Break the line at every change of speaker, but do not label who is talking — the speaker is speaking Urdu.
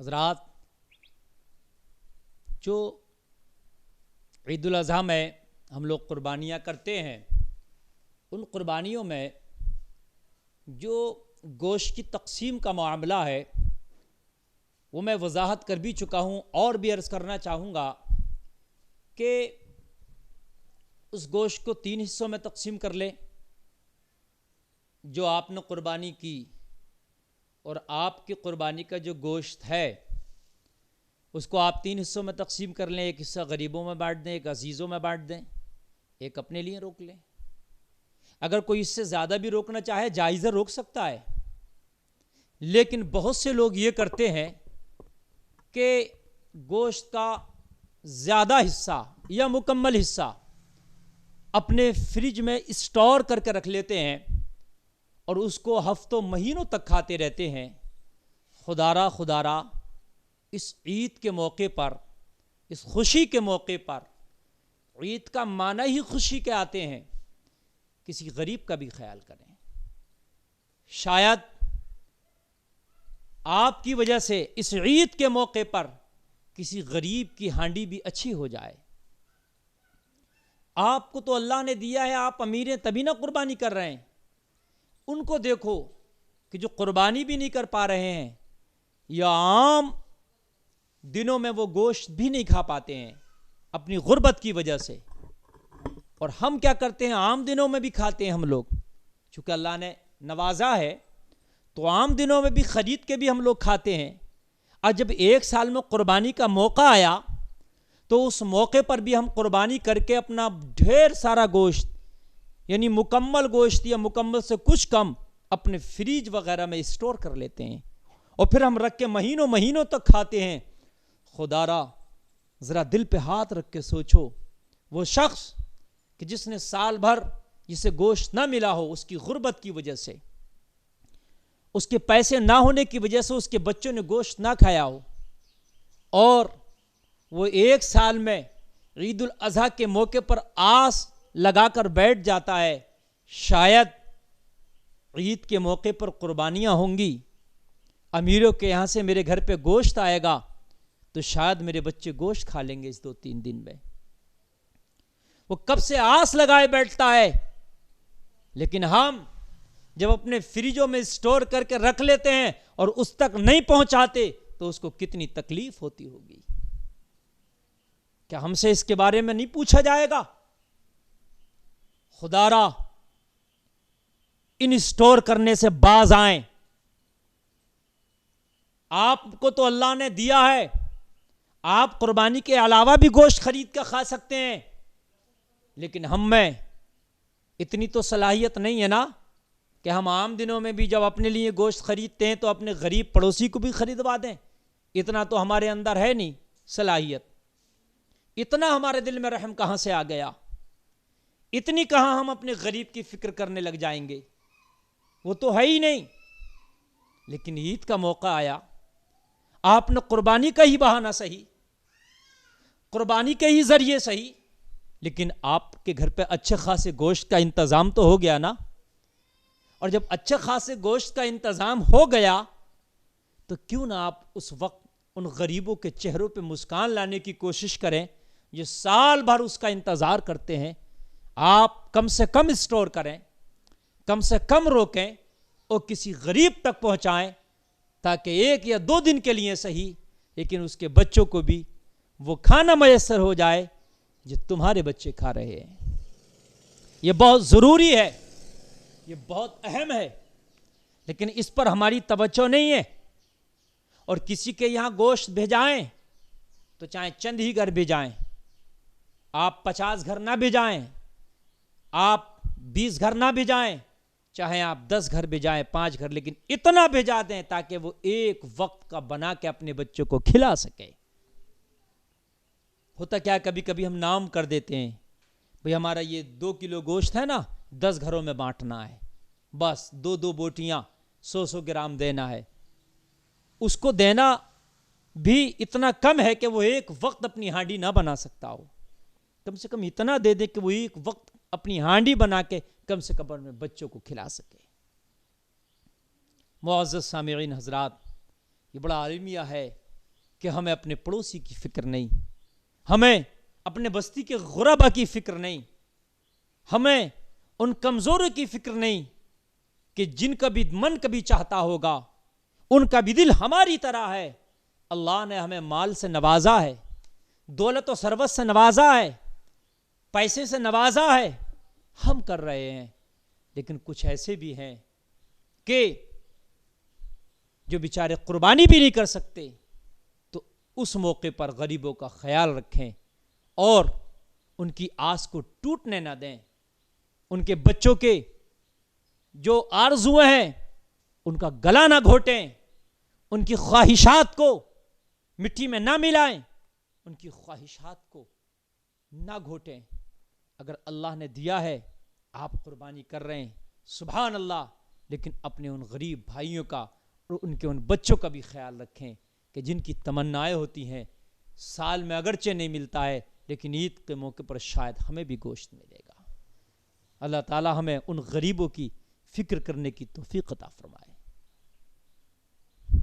حضرات، جو عید الاضحیٰ میں ہم لوگ قربانیاں کرتے ہیں، ان قربانیوں میں جو گوشت کی تقسیم کا معاملہ ہے وہ میں وضاحت کر بھی چکا ہوں، اور بھی عرض کرنا چاہوں گا کہ اس گوشت کو 3 حصوں میں تقسیم کر لیں جو آپ نے قربانی کی، اور آپ کی قربانی کا جو گوشت ہے اس کو آپ 3 حصوں میں تقسیم کر لیں۔ ایک حصہ غریبوں میں بانٹ دیں، ایک عزیزوں میں بانٹ دیں، ایک اپنے لیے روک لیں۔ اگر کوئی اس سے زیادہ بھی روکنا چاہے جائز روک سکتا ہے، لیکن بہت سے لوگ یہ کرتے ہیں کہ گوشت کا زیادہ حصہ یا مکمل حصہ اپنے فریج میں اسٹور کر کے رکھ لیتے ہیں اور اس کو ہفتوں مہینوں تک کھاتے رہتے ہیں۔ خدارا اس عید کے موقع پر، اس خوشی کے موقع پر، عید کا معنی ہی خوشی کے آتے ہیں، کسی غریب کا بھی خیال کریں۔ شاید آپ کی وجہ سے اس عید کے موقع پر کسی غریب کی ہانڈی بھی اچھی ہو جائے۔ آپ کو تو اللہ نے دیا ہے، آپ امیر ہیں تبھی نہ قربانی کر رہے ہیں۔ ان کو دیکھو کہ جو قربانی بھی نہیں کر پا رہے ہیں یا عام دنوں میں وہ گوشت بھی نہیں کھا پاتے ہیں اپنی غربت کی وجہ سے، اور ہم کیا کرتے ہیں، عام دنوں میں بھی کھاتے ہیں ہم لوگ، چونکہ اللہ نے نوازا ہے تو عام دنوں میں بھی خرید کے بھی ہم لوگ کھاتے ہیں۔ اور جب ایک سال میں قربانی کا موقع آیا تو اس موقع پر بھی ہم قربانی کر کے اپنا ڈھیر سارا گوشت، یعنی مکمل گوشت یا مکمل سے کچھ کم، اپنے فریج وغیرہ میں اسٹور کر لیتے ہیں، اور پھر ہم رکھ کے مہینوں تک کھاتے ہیں۔ خدارا ذرا دل پہ ہاتھ رکھ کے سوچو، وہ شخص کہ جس نے سال بھر جسے گوشت نہ ملا ہو، اس کی غربت کی وجہ سے، اس کے پیسے نہ ہونے کی وجہ سے اس کے بچوں نے گوشت نہ کھایا ہو، اور وہ ایک سال میں عید الاضحیٰ کے موقع پر آس لگا کر بیٹھ جاتا ہے، شاید عید کے موقع پر قربانیاں ہوں گی، امیروں کے یہاں سے میرے گھر پہ گوشت آئے گا تو شاید میرے بچے گوشت کھا لیں گے اس 2-3 دن میں۔ وہ کب سے آس لگائے بیٹھتا ہے، لیکن ہم جب اپنے فریجوں میں اسٹور کر کے رکھ لیتے ہیں اور اس تک نہیں پہنچاتے تو اس کو کتنی تکلیف ہوتی ہوگی۔ کیا ہم سے اس کے بارے میں نہیں پوچھا جائے گا؟ خدارا ان اسٹور کرنے سے باز آئیں۔ آپ کو تو اللہ نے دیا ہے، آپ قربانی کے علاوہ بھی گوشت خرید کر کھا سکتے ہیں، لیکن ہم میں اتنی تو صلاحیت نہیں ہے نا کہ ہم عام دنوں میں بھی جب اپنے لیے گوشت خریدتے ہیں تو اپنے غریب پڑوسی کو بھی خریدوا دیں۔ اتنا تو ہمارے اندر ہے نہیں صلاحیت، اتنا ہمارے دل میں رحم کہاں سے آ گیا، اتنی کہاں ہم اپنے غریب کی فکر کرنے لگ جائیں گے، وہ تو ہے ہی نہیں۔ لیکن عید کا موقع آیا، آپ نے قربانی کا ہی بہانہ صحیح، قربانی کے ہی ذریعے صحیح، لیکن آپ کے گھر پہ اچھے خاصے گوشت کا انتظام تو ہو گیا نا، اور جب اچھے خاصے گوشت کا انتظام ہو گیا تو کیوں نہ آپ اس وقت ان غریبوں کے چہروں پہ مسکان لانے کی کوشش کریں جو سال بھر اس کا انتظار کرتے ہیں۔ آپ کم سے کم اسٹور کریں، کم سے کم روکیں اور کسی غریب تک پہنچائیں، تاکہ 1 یا 2 دن کے لیے صحیح، لیکن اس کے بچوں کو بھی وہ کھانا میسر ہو جائے جو تمہارے بچے کھا رہے ہیں۔ یہ بہت ضروری ہے، یہ بہت اہم ہے، لیکن اس پر ہماری توجہ نہیں ہے، اور کسی کے یہاں گوشت بھیجائیں تو چاہے چند ہی گھر بھیجائیں، آپ 50 گھر نہ بھیجائیں، آپ 20 گھر نہ بھیجائیں، چاہے آپ 10 گھر بھیجائیں، 5 گھر، لیکن اتنا بھیجا دیں تاکہ وہ ایک وقت کا بنا کے اپنے بچوں کو کھلا سکے۔ ہوتا کیا کبھی کبھی ہم نام کر دیتے ہیں، بھئی ہمارا یہ 2 کلو گوشت ہے نا، 10 گھروں میں بانٹنا ہے، بس 2 بوٹیاں 100 گرام دینا ہے۔ اس کو دینا بھی اتنا کم ہے کہ وہ ایک وقت اپنی ہانڈی نہ بنا سکتا ہو، کم سے کم اتنا دے دے کہ وہ ایک وقت اپنی ہانڈی بنا کے کم سے کم اپنے بچوں کو کھلا سکے۔ معزز سامعین حضرات، یہ بڑا عالمیہ ہے کہ ہمیں اپنے پڑوسی کی فکر نہیں، ہمیں اپنے بستی کے غربا کی فکر نہیں، ہمیں ان کمزوروں کی فکر نہیں کہ جن کا بھی من کبھی چاہتا ہوگا، ان کا بھی دل ہماری طرح ہے۔ اللہ نے ہمیں مال سے نوازا ہے، دولت و ثروت سے نوازا ہے، پیسے سے نوازا ہے، ہم کر رہے ہیں، لیکن کچھ ایسے بھی ہیں کہ جو بیچارے قربانی بھی نہیں کر سکتے، تو اس موقع پر غریبوں کا خیال رکھیں اور ان کی آس کو ٹوٹنے نہ دیں، ان کے بچوں کے جو آرزویں ہیں ان کا گلا نہ گھوٹیں، ان کی خواہشات کو مٹی میں نہ ملائیں، ان کی خواہشات کو نہ گھوٹیں۔ اگر اللہ نے دیا ہے، آپ قربانی کر رہے ہیں، سبحان اللہ، لیکن اپنے ان غریب بھائیوں کا اور ان کے ان بچوں کا بھی خیال رکھیں کہ جن کی تمنائیں ہوتی ہیں، سال میں اگرچہ نہیں ملتا ہے لیکن عید کے موقع پر شاید ہمیں بھی گوشت ملے گا۔ اللہ تعالی ہمیں ان غریبوں کی فکر کرنے کی توفیق عطا فرمائے۔